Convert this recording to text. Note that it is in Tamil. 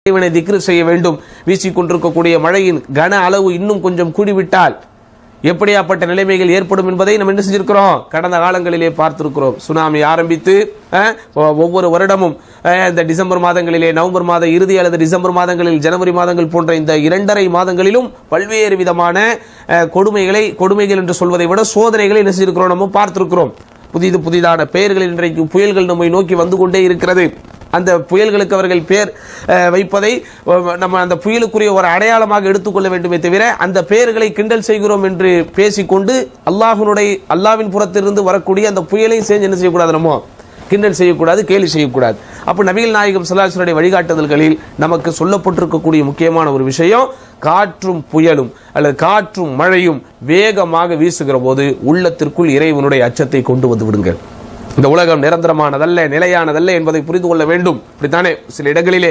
இறைவனை திக்ரு செய்ய வேண்டும். வீசிக்கொண்டிருக்கக்கூடிய மழையின் கன அளவு இன்னும் கொஞ்சம் கூடிவிட்டால் எப்படியாப்பட்ட நிலைமைகள் ஏற்படும் என்பதை நம்ம என்ன செஞ்சிருக்கிறோம், கடந்த காலங்களிலே பார்த்திருக்கிறோம். சுனாமி ஆரம்பித்து ஒவ்வொரு வருடமும் இந்த டிசம்பர் மாதங்களிலே, நவம்பர் மாத இறுதி அல்லது டிசம்பர் மாதங்களில், ஜனவரி மாதங்கள் போன்ற இந்த 2.5 மாதங்களிலும் பல்வேறு விதமான கொடுமைகள் என்று சொல்வதை விட சோதனைகளை என்ன செஞ்சிருக்கிறோம், நம்ம பார்த்திருக்கிறோம். புதிதான பெயர்களில் இன்றைக்கு புயல்கள் நம்மை நோக்கி வந்து கொண்டே இருக்கிறது. அந்த புயல்களுக்கு அவர்கள் பெயர் வைப்பதை நம்ம அந்த புயலுக்குரிய ஒரு அடையாளமாக எடுத்துக்கொள்ள வேண்டுமே தவிர அந்த பெயர்களை கிண்டல் செய்கிறோம் என்று பேசிக்கொண்டு அல்லாஹ்வின் புறத்திலிருந்து வரக்கூடிய அந்த புயலையும் சேர்ந்து என்ன செய்யக்கூடாது, நம்ம கிண்டல் செய்யக்கூடாது, கேலி செய்யக்கூடாது. அப்ப நபிகள் நாயகம் ஸல்லல்லாஹு அலைஹி வஸல்லம் வழிகாட்டுதல்களில் நமக்கு சொல்லப்பட்டிருக்கக்கூடிய முக்கியமான ஒரு விஷயம், காற்றும் புயலும் அல்லது காற்றும் மழையும் வேகமாக வீசுகிற போது உள்ளத்திற்குள் இறைவனுடைய அச்சத்தை கொண்டு வந்து விடுங்கள். இந்த உலகம் நிரந்தரமானதல்ல, நிலையானதல்ல என்பதை புரிந்து கொள்ள வேண்டும். இப்படித்தானே சில இடங்களிலே